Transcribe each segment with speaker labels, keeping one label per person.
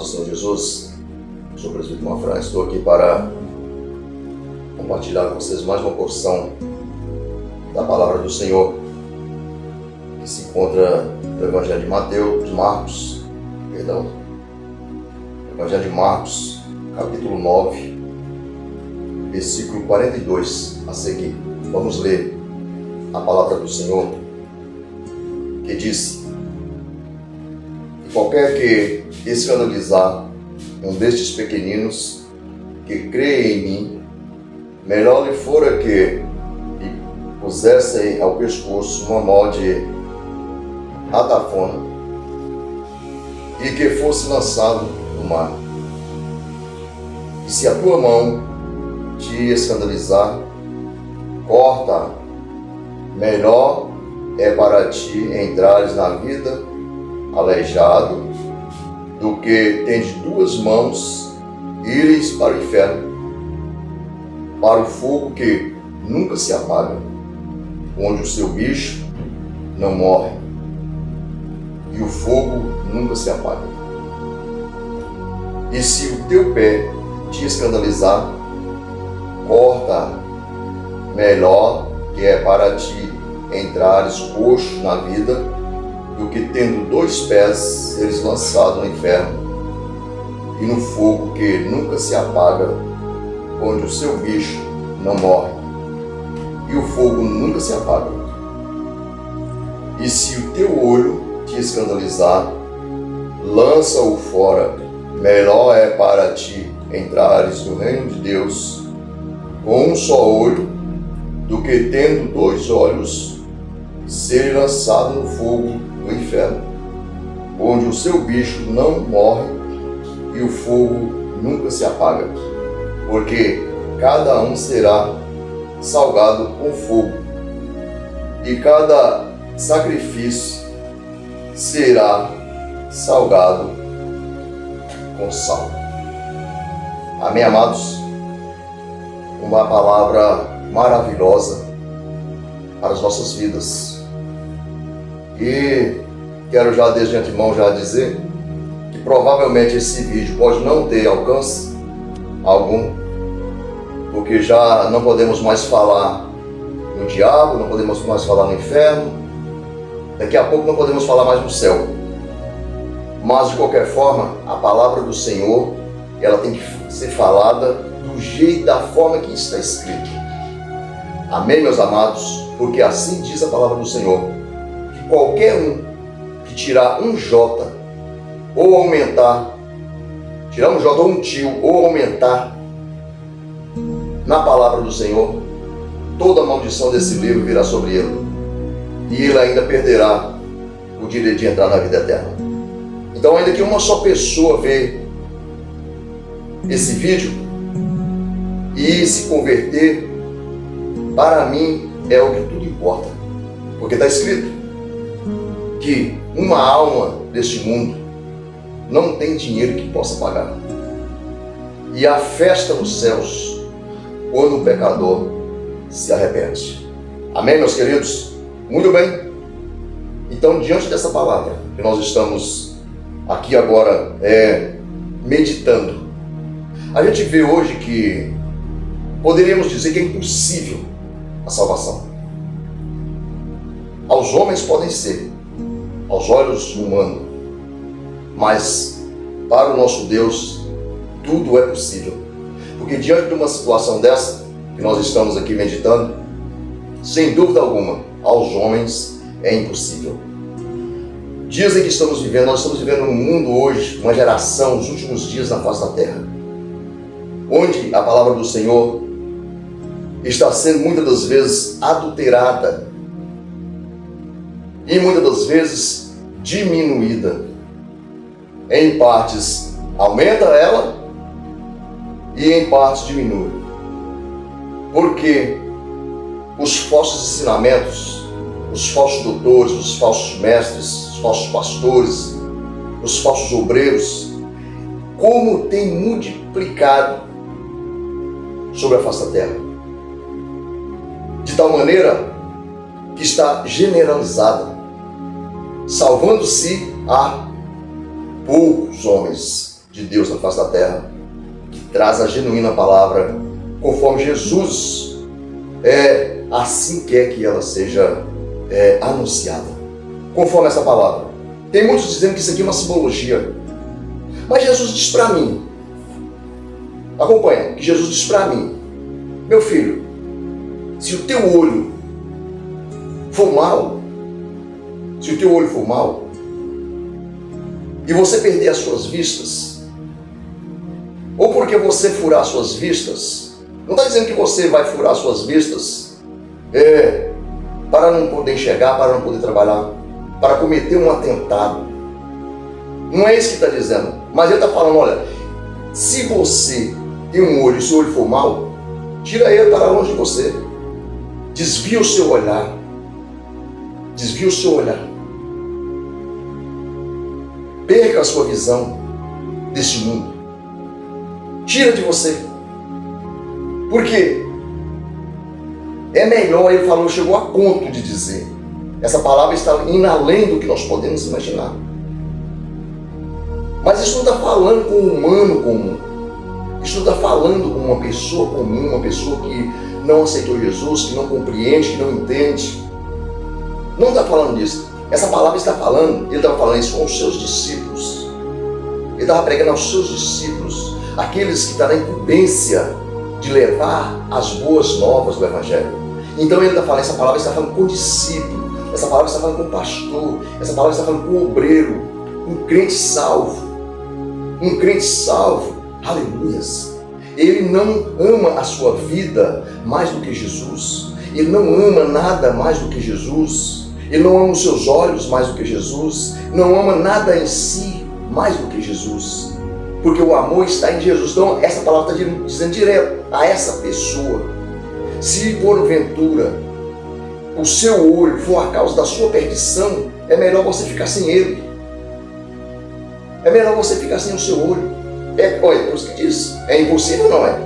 Speaker 1: do Senhor Jesus, sou o presbítero Manfran, estou aqui para compartilhar com vocês mais uma porção da palavra do Senhor, que se encontra no Evangelho de Evangelho de Marcos, capítulo 9, versículo 42 a seguir. Vamos ler a palavra do Senhor, que diz: "E qualquer que escandalizar um destes pequeninos que crê em mim, melhor lhe fora que lhe pusessem ao pescoço uma mó de ratafona e que fosse lançado no mar. E se a tua mão te escandalizar, corta. Melhor é para ti entrares na vida aleijado do que tens duas mãos ires para o inferno, para o fogo que nunca se apaga, onde o seu bicho não morre e o fogo nunca se apaga. E se o teu pé te escandalizar, corta. Melhor que é para ti entrares coxo na vida do que tendo dois pés seres lançado no inferno e no fogo que nunca se apaga, onde o seu bicho não morre e o fogo nunca se apaga. E se o teu olho te escandalizar, lança-o fora. Melhor é para ti entrares no reino de Deus com um só olho do que tendo dois olhos ser lançado no fogo do inferno, onde o seu bicho não morre e o fogo nunca se apaga, porque cada um será salgado com fogo, e cada sacrifício será salgado com sal." Amém, amados? Uma palavra maravilhosa para as nossas vidas. E quero já desde antemão já dizer que provavelmente esse vídeo pode não ter alcance algum, porque já não podemos mais falar no diabo, não podemos mais falar no inferno, daqui a pouco não podemos falar mais no céu. Mas de qualquer forma, a palavra do Senhor, ela tem que ser falada do jeito, da forma que está escrito. Amém, meus amados? Porque assim diz a palavra do Senhor, que qualquer um que tirar um J ou aumentar, tirar um J ou um tio ou aumentar na palavra do Senhor, toda a maldição desse livro virá sobre ele, e ele ainda perderá o direito de entrar na vida eterna. Então, ainda que uma só pessoa vê esse vídeo e se converter, para mim é o que tudo importa, porque está escrito que uma alma deste mundo não tem dinheiro que possa pagar, e há festa nos céus quando o pecador se arrepende. Amém, meus queridos? Muito bem. Então, diante dessa palavra que nós estamos aqui agora meditando, a gente vê hoje que poderíamos dizer que é impossível a salvação. Aos homens podem ser, aos olhos humanos, mas para o nosso Deus tudo é possível. Porque diante de uma situação dessa que nós estamos aqui meditando, sem dúvida alguma, aos homens é impossível. Dias em que estamos vivendo, nós estamos vivendo um mundo hoje, uma geração, os últimos dias na face da terra, onde a palavra do Senhor está sendo muitas das vezes adulterada e muitas das vezes diminuída. Em partes aumenta ela e em partes diminui. Porque os falsos ensinamentos, os falsos doutores, os falsos mestres, os falsos pastores, os falsos obreiros, como tem multiplicado sobre a face da terra, de tal maneira que está generalizada, salvando-se a poucos homens. de Deus na face da terra, que traz a genuína palavra, conforme Jesus assim quer que ela seja anunciada. Conforme essa palavra. Tem muitos dizendo que isso aqui é uma simbologia. Mas Jesus diz para mim, acompanha, que Jesus diz para mim, meu filho, se o teu olho for mau, e você perder as suas vistas, ou porque você furar as suas vistas, não está dizendo que você vai furar as suas vistas para não poder enxergar, para não poder trabalhar, para cometer um atentado. Não é isso que está dizendo. Mas ele está falando, olha, se você tem um olho e seu olho for mau, tira ele para longe de você. Desvia o seu olhar. Desvia o seu olhar. Perca a sua visão desse mundo. Tira de você. Por quê? É melhor, ele falou, chegou a ponto de dizer. Essa palavra está indo além do que nós podemos imaginar. Mas isso não está falando com um humano comum. Isso não está falando com uma pessoa comum, uma pessoa que não aceitou Jesus, que não compreende, que não entende. Não está falando disso. Essa palavra está falando, ele estava falando isso com os seus discípulos. Ele estava pregando aos seus discípulos, aqueles que estão na incumbência de levar as boas novas do Evangelho. Então ele está falando, essa palavra está falando com o discípulo, essa palavra está falando com o pastor, essa palavra está falando com o obreiro, um crente salvo. Um crente salvo, aleluias. Ele não ama a sua vida mais do que Jesus. Ele não ama nada mais do que Jesus. Ele não ama os seus olhos mais do que Jesus. Não ama nada em si mais do que Jesus. Porque o amor está em Jesus. Então essa palavra está dizendo direto a essa pessoa. Se porventura o seu olho for a causa da sua perdição, é melhor você ficar sem ele. É melhor você ficar sem o seu olho. Olha, por isso que diz, é impossível, não é?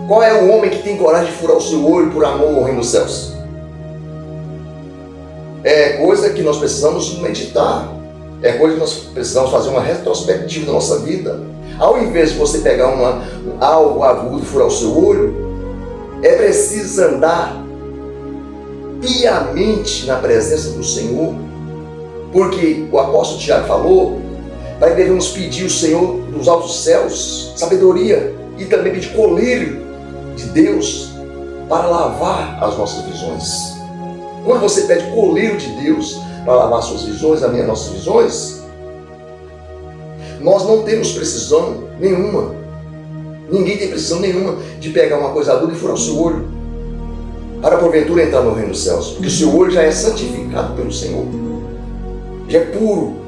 Speaker 1: Qual é o homem que tem coragem de furar o seu olho por amor ao reino dos céus? É coisa que nós precisamos meditar. É coisa que nós precisamos fazer uma retrospectiva da nossa vida. Ao invés de você pegar algo agudo e furar o seu olho, é preciso andar piamente na presença do Senhor. Porque o apóstolo Tiago falou, nós devemos pedir ao Senhor dos altos céus sabedoria e também pedir colírio de Deus para lavar as nossas visões. Quando você pede colírio de Deus para lavar suas visões, as nossas visões, nós não temos precisão nenhuma. Ninguém tem precisão nenhuma de pegar uma coisa aguda e furar o seu olho para porventura entrar no reino dos céus, porque o seu olho já é santificado pelo Senhor, já é puro.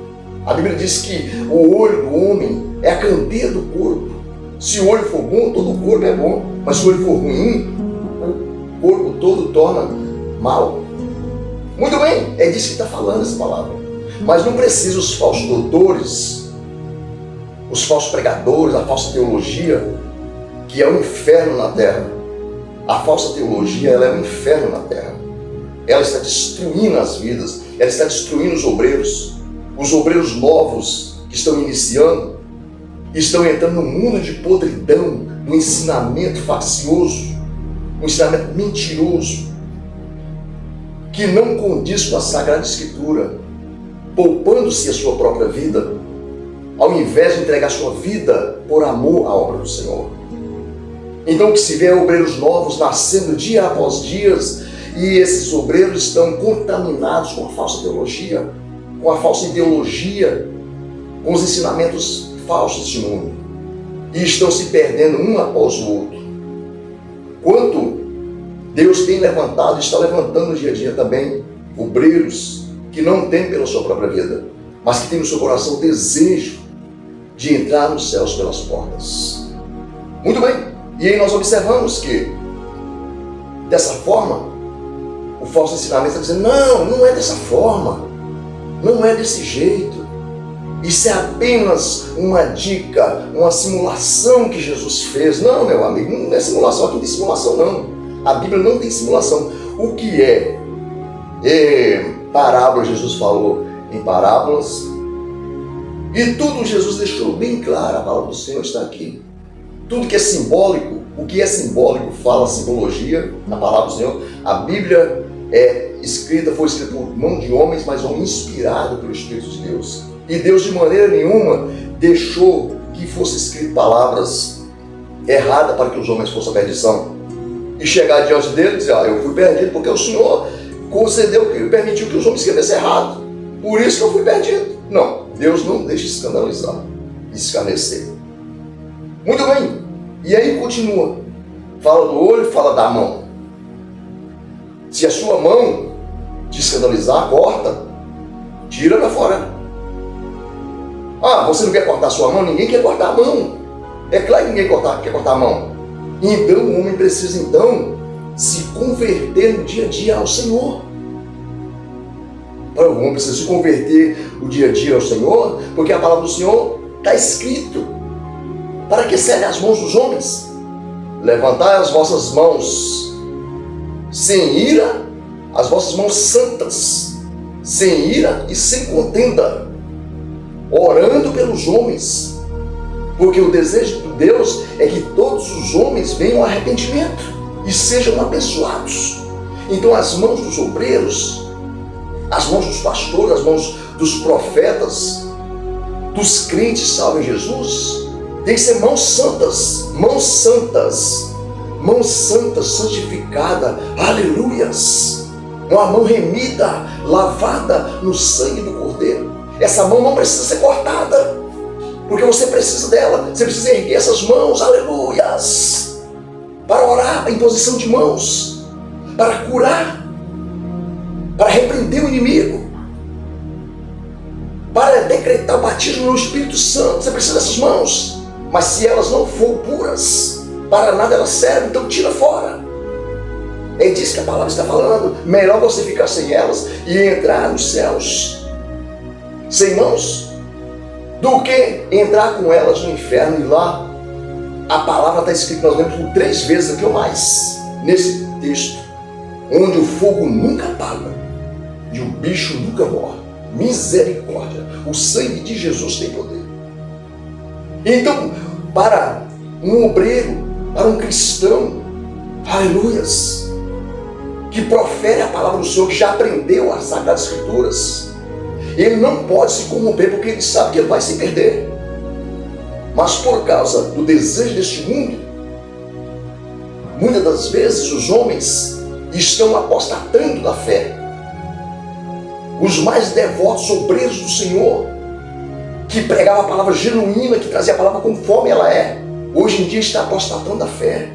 Speaker 1: A Bíblia diz que o olho do homem é a candeia do corpo. Se o olho for bom, todo o corpo é bom. Mas se o olho for ruim, o corpo todo torna mal. Muito bem, é disso que está falando essa palavra. Mas não precisa os falsos doutores, os falsos pregadores, a falsa teologia, que é um inferno na terra. A falsa teologia, ela é um inferno na terra. Ela está destruindo as vidas, ela está destruindo os obreiros novos que estão iniciando, estão entrando no mundo de podridão, no ensinamento faccioso, um ensinamento mentiroso, que não condiz com a Sagrada Escritura, poupando-se a sua própria vida, ao invés de entregar sua vida por amor à obra do Senhor. Então o que se vê é obreiros novos nascendo dia após dia, e esses obreiros estão contaminados com a falsa teologia, com a falsa ideologia, com os ensinamentos falsos deste mundo, e estão se perdendo um após o outro. Quanto Deus tem levantado e está levantando no dia a dia também obreiros que não têm pela sua própria vida, mas que têm no seu coração o desejo de entrar nos céus pelas portas. Muito bem, e aí nós observamos que dessa forma o falso ensinamento está dizendo, não é dessa forma, não é desse jeito. Isso é apenas uma dica, uma simulação que Jesus fez. Não, meu amigo, não é simulação, aqui não tem simulação não. A Bíblia não tem simulação. O que é parábola, Jesus falou em parábolas, E tudo Jesus deixou bem claro, a palavra do Senhor está aqui. Tudo que é simbólico, o que é simbólico fala simbologia, a palavra do Senhor. A Bíblia foi escrita por mão de homens, mas inspirado pelo Espírito de Deus. E Deus de maneira nenhuma deixou que fosse escrito palavras erradas para que os homens fossem à perdição. E chegar diante dele e dizer, eu fui perdido porque o Senhor permitiu que os homens escrevessem errado. Por isso que eu fui perdido. Não, Deus não deixa escandalizar, escarnecer. Muito bem. E aí continua. Fala do olho, fala da mão. Se a sua mão te escandalizar, corta. Tira para fora. Você não quer cortar a sua mão? Ninguém quer cortar a mão. É claro que ninguém quer cortar a mão. Então o homem precisa se converter no dia a dia ao Senhor. O homem precisa se converter no dia a dia ao Senhor, porque a palavra do Senhor está escrito. Para que servem as mãos dos homens? Levantai as vossas mãos sem ira, as vossas mãos santas, sem ira e sem contenda, orando pelos homens, porque o desejo de Deus é que todos os homens venham ao arrependimento e sejam abençoados. Então as mãos dos obreiros, as mãos dos pastores, as mãos dos profetas, dos crentes salvos em Jesus, tem que ser mãos santas, santificada, aleluias, uma mão remida, lavada no sangue do Cordeiro. Essa mão não precisa ser cortada, porque você precisa dela, você precisa erguer essas mãos, aleluias, para orar em posição de mãos, para curar, para repreender o inimigo, para decretar o batismo no Espírito Santo. Você precisa dessas mãos. Mas se elas não forem puras, para nada elas servem, então tira fora. É disso que a palavra está falando. Melhor você ficar sem elas e entrar nos céus sem mãos, do que entrar com elas no inferno. E lá a palavra está escrita, nós lemos por 3 vezes aqui ou mais, nesse texto, onde o fogo nunca apaga e o bicho nunca morre. Misericórdia, o sangue de Jesus tem poder. Então, para um obreiro, para um cristão, aleluias, que profere a palavra do Senhor, que já aprendeu as Sagradas Escrituras, ele não pode se corromper, porque ele sabe que ele vai se perder. Mas por causa do desejo deste mundo, muitas das vezes os homens estão apostatando da fé. Os mais devotos obreiros do Senhor, que pregava a palavra genuína, que trazia a palavra conforme ela é, hoje em dia está apostatando da fé.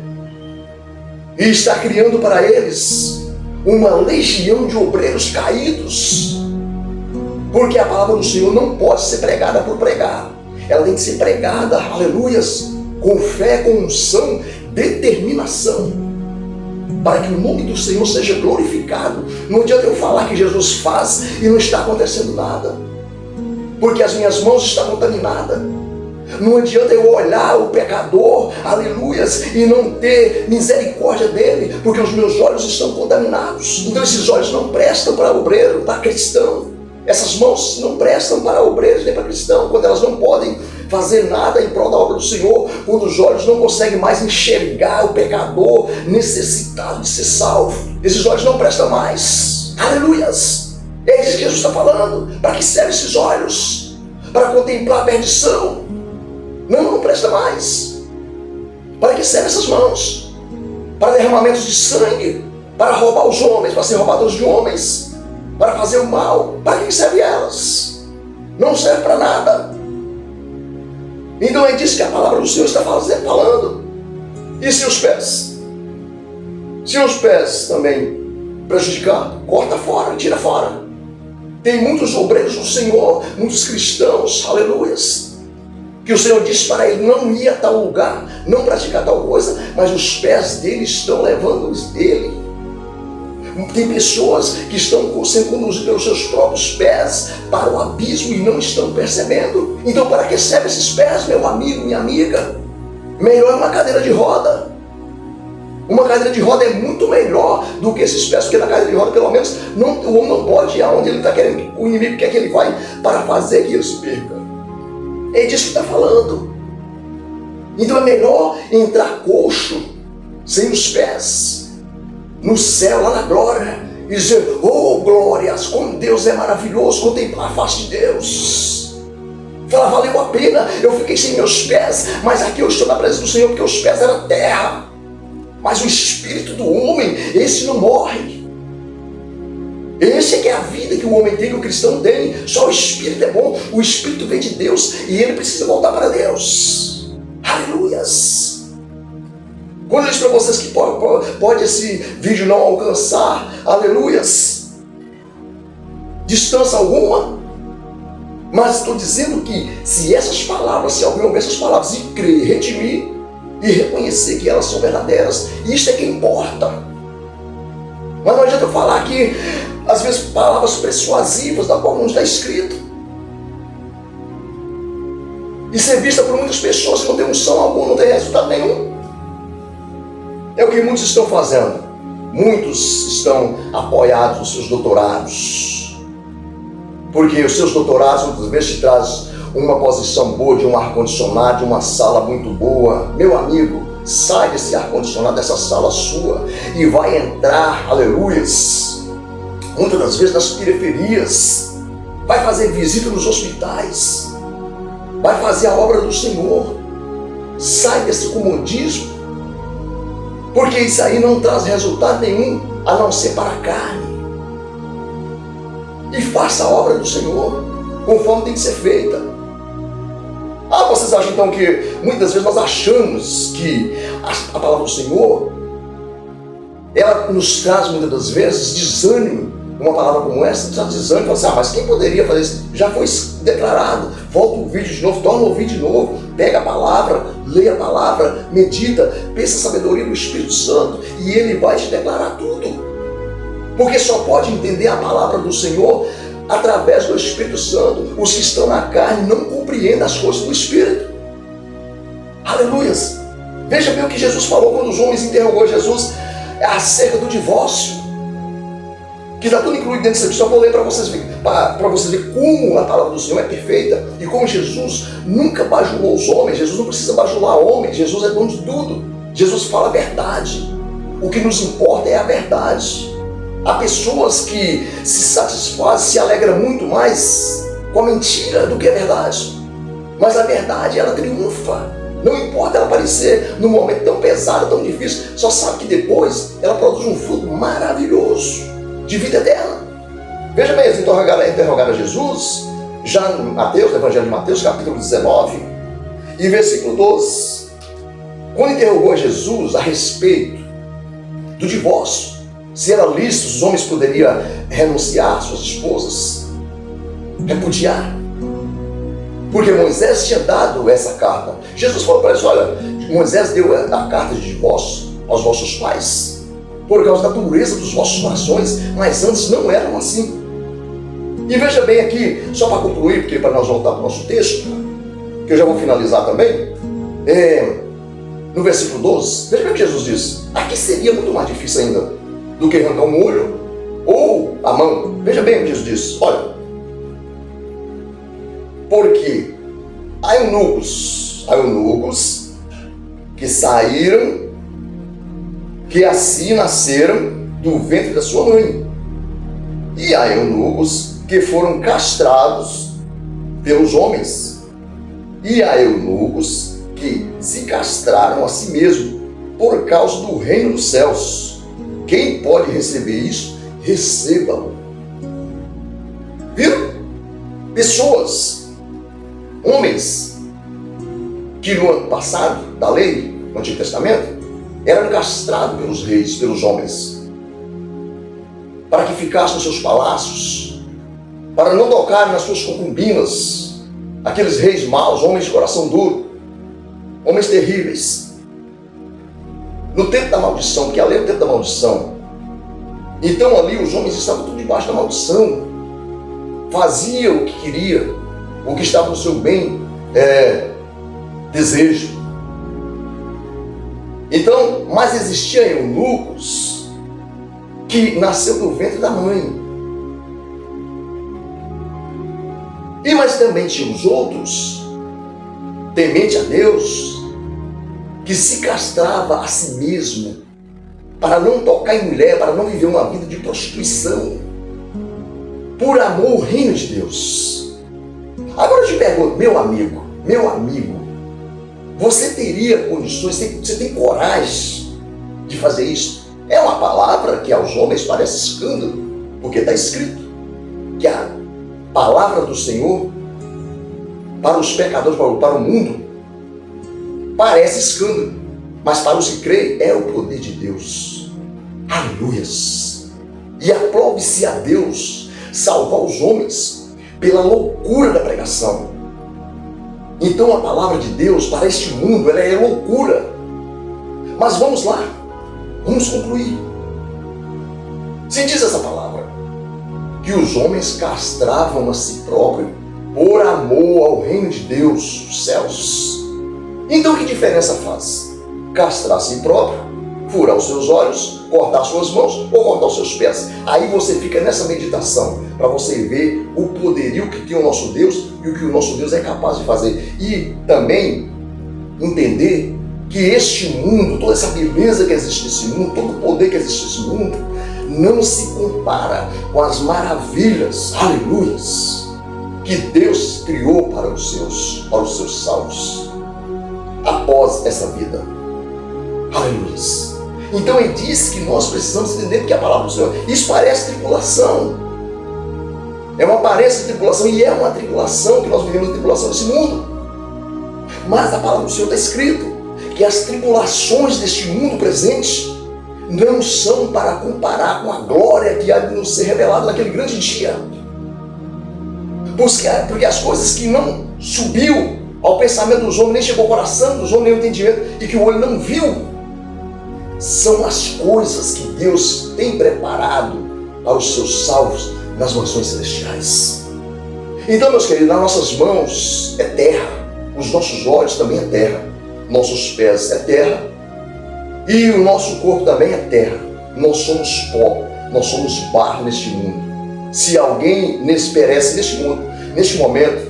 Speaker 1: E está criando para eles uma legião de obreiros caídos. Porque a palavra do Senhor não pode ser pregada por pregar. Ela tem que ser pregada, aleluias, com fé, com unção, determinação, para que o nome do Senhor seja glorificado. Não adianta eu falar que Jesus faz e não está acontecendo nada, porque as minhas mãos estão contaminadas. Não adianta eu olhar o pecador, aleluias, e não ter misericórdia dele, porque os meus olhos estão contaminados. Então esses olhos não prestam para obreiro, para cristão. Essas mãos não prestam para obreiros nem para cristão, quando elas não podem fazer nada em prol da obra do Senhor, quando os olhos não conseguem mais enxergar o pecador necessitado de ser salvo. Esses olhos não prestam mais. Aleluias! É isso que Jesus está falando. Para que servem esses olhos? Para contemplar a perdição? Não presta mais. Para que servem essas mãos? Para derramamentos de sangue, para roubar os homens, para ser roubadores de homens, para fazer o mal. Para que servem elas? Não serve para nada. Então é disso que a palavra do Senhor está falando. E se os pés? Se os pés também prejudicar, corta fora, tira fora. Tem muitos obreiros do Senhor, muitos cristãos, aleluias, que o Senhor disse para ele não ir a tal lugar, não praticar tal coisa, mas os pés dele estão levando ele. Tem pessoas que estão sendo conduzidas pelos seus próprios pés para o abismo e não estão percebendo. Então para que servem esses pés, meu amigo, minha amiga? Melhor é uma cadeira de roda. Uma cadeira de roda é muito melhor do que esses pés, porque na cadeira de roda, pelo menos, o homem não pode ir aonde ele está querendo, o inimigo quer que ele vá, para fazer que ele se perca. É disso que está falando. Então é melhor entrar coxo, sem os pés, no céu, lá na glória, e dizer: oh glórias, como Deus é maravilhoso, contemplar a face de Deus. Fala, valeu a pena, eu fiquei sem meus pés, mas aqui eu estou na presença do Senhor, porque os pés eram terra. Mas o espírito do homem, esse não morre. Esse é que é a vida que o homem tem, que o cristão tem. Só o espírito é bom, o espírito vem de Deus e ele precisa voltar para Deus. Aleluias. Quando eu disse para vocês que pode esse vídeo não alcançar, aleluias, distância alguma, mas estou dizendo que se essas palavras, se alguém ouvir essas palavras e crer, redimir e reconhecer que elas são verdadeiras, isso é que importa. Mas não adianta eu falar aqui, às vezes, palavras persuasivas da qual não está escrito, e ser vista por muitas pessoas que não tem unção alguma, não tem resultado nenhum. É o que muitos estão fazendo. Muitos estão apoiados nos seus doutorados, porque os seus doutorados muitas vezes te trazem uma posição boa, de um ar-condicionado, de uma sala muito boa. Meu amigo, sai desse ar-condicionado, dessa sala sua, e vai entrar, aleluias, muitas das vezes nas periferias, vai fazer visita nos hospitais, vai fazer a obra do Senhor. Sai desse comodismo, porque isso aí não traz resultado nenhum, a não ser para a carne. E faça a obra do Senhor, conforme tem que ser feita. Vocês acham então que muitas vezes nós achamos que a palavra do Senhor, ela nos traz muitas das vezes desânimo. Uma palavra como essa traz desânimo. Fala assim, mas quem poderia fazer isso? Já foi declarado. Volta o vídeo de novo, torna o ouvir de novo, pega a palavra, lê a palavra, medita, pensa a sabedoria do Espírito Santo e ele vai te declarar tudo. Porque só pode entender a palavra do Senhor através do Espírito Santo. Os que estão na carne não compreendem as coisas do Espírito. Aleluias. Veja bem o que Jesus falou quando os homens interrogou Jesus acerca do divórcio, que está tudo incluído dentro disso aqui. Só vou ler para vocês verem como a palavra do Senhor é perfeita e como Jesus nunca bajulou os homens. Jesus não precisa bajular homens, Jesus é dono de tudo. Jesus fala a verdade. O que nos importa é a verdade. Há pessoas que se satisfazem, se alegram muito mais com a mentira do que a verdade. Mas a verdade, ela triunfa. Não importa ela aparecer num momento tão pesado, tão difícil, só sabe que depois ela produz um fruto maravilhoso de vida eterna. Veja bem, eles interrogaram Jesus, já em Mateus, no Evangelho de Mateus, capítulo 19, e versículo 12. Quando interrogou a Jesus a respeito do divórcio, se era lícito, os homens poderiam renunciar às suas esposas, repudiar. Porque Moisés tinha dado essa carta. Jesus falou para eles, olha, Moisés deu a carta de divórcio aos vossos pais, por causa da dureza dos vossos corações, mas antes não eram assim. E veja bem aqui, só para concluir, porque para nós voltar para o nosso texto, que eu já vou finalizar também, no versículo 12, veja bem o que Jesus diz. Aqui seria muito mais difícil ainda do que arrancar um olho ou a mão. Veja bem o que Jesus diz, olha, porque há eunucos que saíram, que assim nasceram do ventre da sua mãe, e há eunucos que foram castrados pelos homens, e há eunucos que se castraram a si mesmos por causa do reino dos céus. Quem pode receber isso, receba-o. Viram? Pessoas, homens, que no ano passado, da lei, no Antigo Testamento, eram castrados pelos reis, pelos homens, para que ficassem nos seus palácios, para não tocarem nas suas concubinas, aqueles reis maus, homens de coração duro, homens terríveis. No tempo da maldição, porque ali é o tempo da maldição. Então ali os homens estavam tudo debaixo da maldição. Fazia o que queria, o que estava no seu bem desejo. Então, mas existiam eunucos que nasceu do ventre da mãe. Mas também tinha os outros temente a Deus, que se castrava a si mesmo para não tocar em mulher, para não viver uma vida de prostituição, por amor ao reino de Deus. Agora eu te pergunto, meu amigo, você teria condições, você tem coragem de fazer isso? É uma palavra que aos homens parece escândalo, porque está escrito que a palavra do Senhor para os pecadores, para o mundo, parece escândalo, mas para os que creem é o poder de Deus. Aleluias! E aprove-se a Deus salvar os homens pela loucura da pregação. Então a palavra de Deus para este mundo, ela é loucura. Mas vamos lá, vamos concluir. Se diz essa palavra, que os homens castravam a si próprios por amor ao reino de Deus, os céus. Então que diferença faz? Castrar a si próprio, furar os seus olhos, cortar suas mãos ou cortar os seus pés. Aí você fica nessa meditação, para você ver o poderio que tem o nosso Deus e o que o nosso Deus é capaz de fazer. E também entender que este mundo, toda essa beleza que existe nesse mundo, todo o poder que existe nesse mundo, não se compara com as maravilhas, aleluias, que Deus criou para os seus salvos após essa vida. Aleluias. Então ele diz que nós precisamos entender que a palavra do Senhor, isso parece tribulação. É uma aparência de tribulação, e é uma tribulação, que nós vivemos tribulação nesse mundo. Mas a palavra do Senhor está escrito que as tribulações deste mundo presente não são para comparar com a glória que há de nos ser revelada naquele grande dia. Porque as coisas que não subiu ao pensamento dos homens, nem chegou ao coração dos homens, nem ao entendimento, e que o olho não viu, são as coisas que Deus tem preparado para os seus salvos nas mansões celestiais. Então, meus queridos, nas nossas mãos é terra, os nossos olhos também é terra, nossos pés é terra, e o nosso corpo também é terra. Nós somos pó, nós somos barro neste mundo. Se alguém perece neste momento,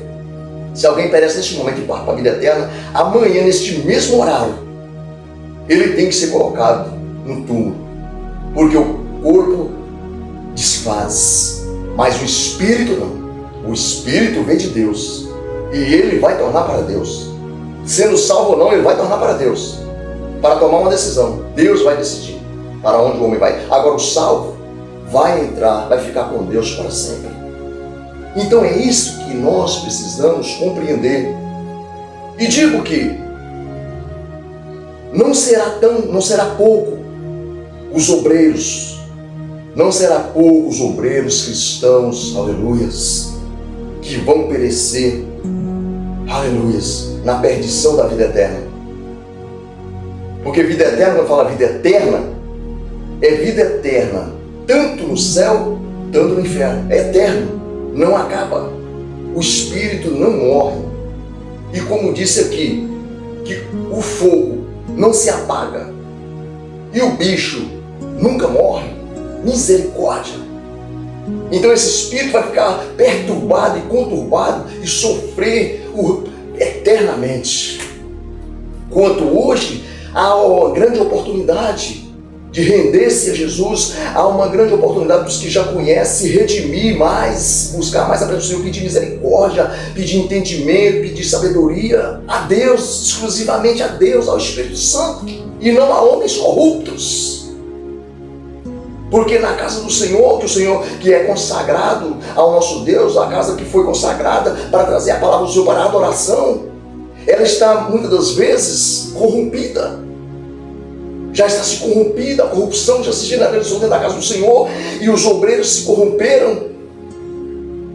Speaker 1: se alguém perece neste momento e parte para a vida eterna, amanhã, neste mesmo horário, ele tem que ser colocado no túmulo, porque o corpo desfaz, mas o espírito não. O espírito vem de Deus e ele vai tornar para Deus. Sendo salvo ou não, ele vai tornar para Deus, para tomar uma decisão. Deus vai decidir para onde o homem vai. Agora o salvo vai entrar, vai ficar com Deus para sempre. Então é isso que nós precisamos compreender. E digo que não será pouco os obreiros, não será pouco os obreiros cristãos, aleluias, que vão perecer, aleluias, na perdição da vida eterna. Porque vida eterna, quando fala vida eterna, é vida eterna, tanto no céu, tanto no inferno. É eterno, não acaba. O espírito não morre. E como disse aqui, que o fogo não se apaga e o bicho nunca morre. Misericórdia. Então esse espírito vai ficar perturbado e conturbado e sofrer eternamente. Quanto hoje há uma grande oportunidade de render-se a Jesus, há uma grande oportunidade dos que já conhecem redimir mais, buscar mais a presença do Senhor, pedir misericórdia, pedir entendimento, pedir sabedoria a Deus, exclusivamente a Deus, ao Espírito Santo, e não a homens corruptos. Porque na casa do Senhor, que é consagrado ao nosso Deus, a casa que foi consagrada para trazer a palavra do Senhor para a adoração, ela está muitas das vezes corrompida. Já está se corrompida, a corrupção já se generalizou dentro da casa do Senhor e os obreiros se corromperam.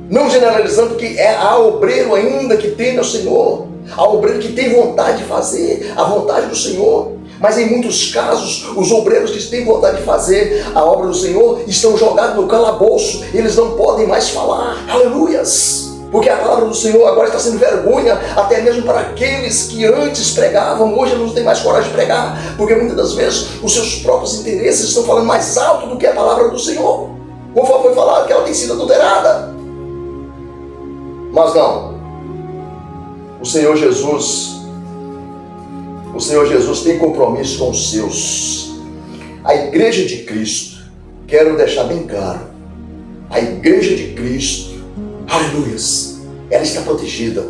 Speaker 1: Não generalizando, porque há obreiro ainda que teme ao Senhor, há obreiro que tem vontade de fazer a vontade do Senhor. Mas em muitos casos, os obreiros que têm vontade de fazer a obra do Senhor estão jogados no calabouço, eles não podem mais falar, aleluias, porque a palavra do Senhor agora está sendo vergonha, até mesmo para aqueles que antes pregavam, hoje eles não têm mais coragem de pregar, porque muitas das vezes os seus próprios interesses estão falando mais alto do que a palavra do Senhor, conforme foi falado que ela tem sido adulterada. Mas não, o Senhor Jesus, O Senhor Jesus tem compromisso com os seus. A igreja de Cristo, quero deixar bem claro, a igreja de Cristo, aleluias, ela está protegida.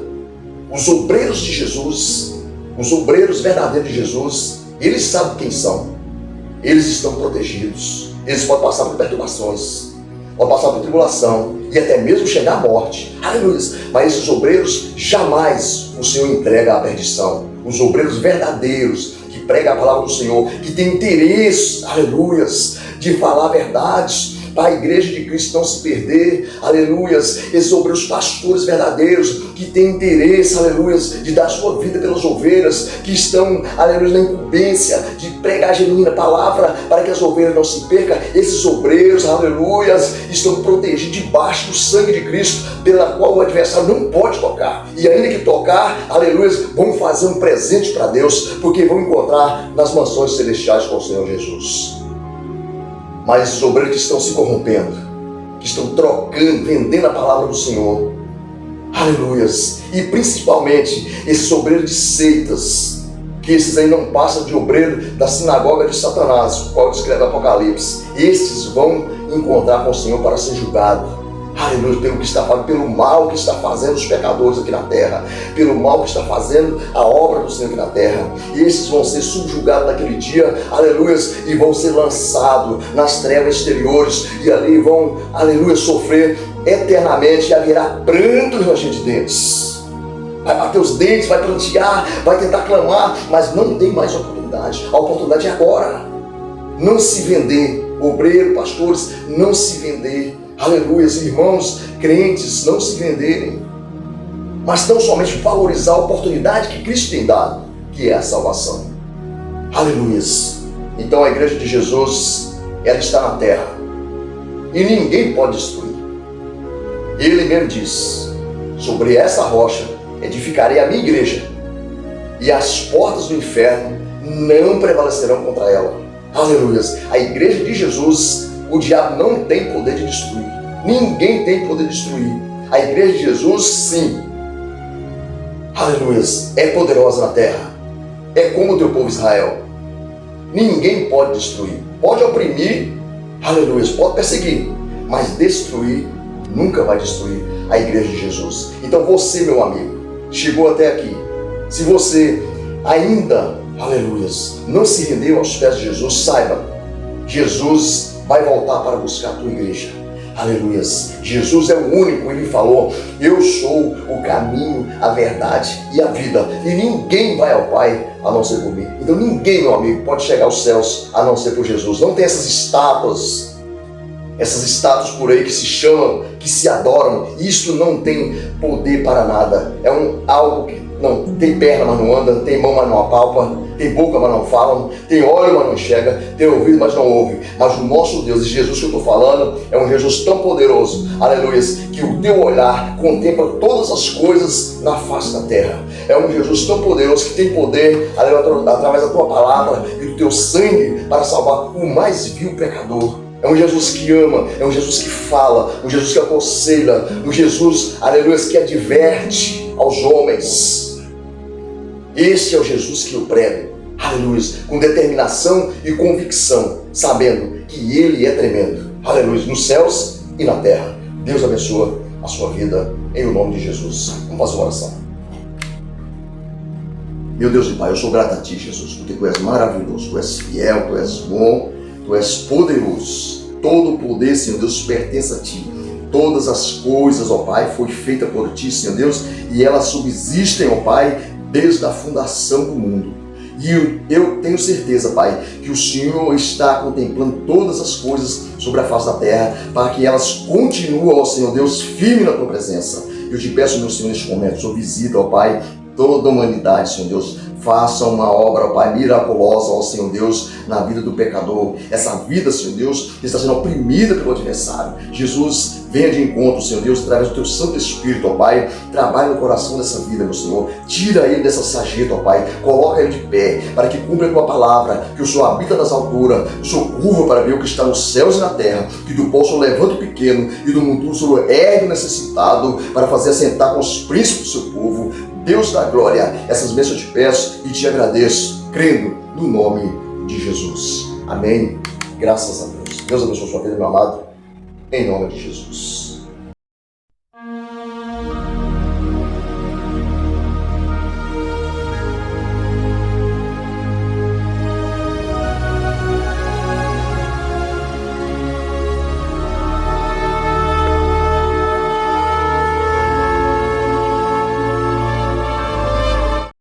Speaker 1: Os obreiros de Jesus, os obreiros verdadeiros de Jesus, eles sabem quem são. Eles estão protegidos. Eles podem passar por perturbações, podem passar por tribulação e até mesmo chegar à morte. Aleluia. Mas esses obreiros jamais o Senhor entrega à perdição. Os obreiros verdadeiros que pregam a palavra do Senhor, que têm interesse, aleluias, de falar verdades, para a igreja de Cristo não se perder, aleluias, esses obreiros pastores verdadeiros, que têm interesse, aleluias, de dar sua vida pelas ovelhas, que estão, aleluia, na incumbência de pregar a genuína palavra, para que as ovelhas não se percam. Esses obreiros, aleluias, estão protegidos debaixo do sangue de Cristo, pela qual o adversário não pode tocar, e ainda que tocar, aleluias, vão fazer um presente para Deus, porque vão encontrar nas mansões celestiais com o Senhor Jesus. Mas os obreiros que estão se corrompendo, que estão trocando, vendendo a palavra do Senhor, aleluias, e principalmente esses obreiros de seitas, que esses aí não passam de obreiro da sinagoga de Satanás, o qual descreve Apocalipse, esses vão encontrar com o Senhor para ser julgado. Aleluia, pelo que está fazendo, pelo mal que está fazendo os pecadores aqui na terra, pelo mal que está fazendo a obra do Senhor aqui na terra. E esses vão ser subjugados naquele dia, aleluia, e vão ser lançados nas trevas exteriores, e ali vão, aleluia, sofrer eternamente, e haverá pranto e ranger de dentes. Vai bater os dentes, vai prantear, vai tentar clamar, mas não tem mais oportunidade. A oportunidade é agora. Não se vender, obreiro, pastores, não se vender. Aleluia, irmãos crentes, não se venderem, mas não somente valorizar a oportunidade que Cristo tem dado, que é a salvação. Aleluia. Então a igreja de Jesus, ela está na terra e ninguém pode destruir. Ele mesmo diz: sobre essa rocha edificarei a minha igreja, e as portas do inferno não prevalecerão contra ela. Aleluia. A igreja de Jesus, o diabo não tem poder de destruir. Ninguém tem poder de destruir. A igreja de Jesus, sim, aleluia, é poderosa na terra. É como o teu povo Israel. Ninguém pode destruir. Pode oprimir, aleluia, pode perseguir, mas destruir nunca vai destruir a igreja de Jesus. Então você, meu amigo, chegou até aqui. Se você ainda, aleluia, não se rendeu aos pés de Jesus, saiba, Jesus vai voltar para buscar a tua igreja. Aleluia. Jesus é o único, ele falou: eu sou o caminho, a verdade e a vida, e ninguém vai ao Pai a não ser por mim. Então ninguém, meu amigo, pode chegar aos céus a não ser por Jesus. Não tem essas estátuas por aí que se chamam, que se adoram. Isso não tem poder para nada. É algo que não tem perna, mas não anda, tem mão, mas não apalpa, tem boca, mas não fala, tem olho, mas não enxerga, tem ouvido, mas não ouve. Mas o nosso Deus, e Jesus que eu estou falando, é um Jesus tão poderoso, aleluia, que o teu olhar contempla todas as coisas na face da terra. É um Jesus tão poderoso que tem poder, aleluia, através da tua palavra e do teu sangue, para salvar o mais vil pecador. É um Jesus que ama, é um Jesus que fala, um Jesus que aconselha, um Jesus, aleluia, que adverte aos homens. Este é o Jesus que eu prego, aleluia, com determinação e convicção, sabendo que Ele é tremendo, aleluia, nos céus e na terra. Deus abençoa a sua vida, em o nome de Jesus. Vamos fazer uma oração. Meu Deus e Pai, eu sou grato a Ti, Jesus, porque Tu és maravilhoso, Tu és fiel, Tu és bom, Tu és poderoso. Todo o poder, Senhor Deus, pertence a Ti. Todas as coisas, ó Pai, foi feita por Ti, Senhor Deus, e elas subsistem, ó Pai, desde a fundação do mundo. E eu tenho certeza, Pai, que o Senhor está contemplando todas as coisas sobre a face da terra, para que elas continuem, ó Senhor Deus, firme na Tua presença. Eu te peço, meu Senhor, neste momento, Senhor, visita, ó Pai, toda a humanidade, Senhor Deus. Faça uma obra, ó Pai, miraculosa, ó Senhor Deus, na vida do pecador. Essa vida, Senhor Deus, que está sendo oprimida pelo adversário. Jesus, venha de encontro, Senhor Deus, através do Teu Santo Espírito, ó Pai. Trabalhe no coração dessa vida, meu Senhor. Tira ele dessa sarjeta, ó Pai. Coloca ele de pé, para que cumpra a Tua palavra. Que o Senhor habita nas alturas. O Senhor curva para ver o que está nos céus e na terra. Que do pó o Senhor levanta o pequeno, e do mundo o Senhor ergue o necessitado, para fazer assentar com os príncipes do Seu povo. Deus da glória, essas bênçãos eu te peço e te agradeço, crendo no nome de Jesus. Amém? Graças a Deus. Deus abençoe a sua vida, meu amado, em nome de Jesus.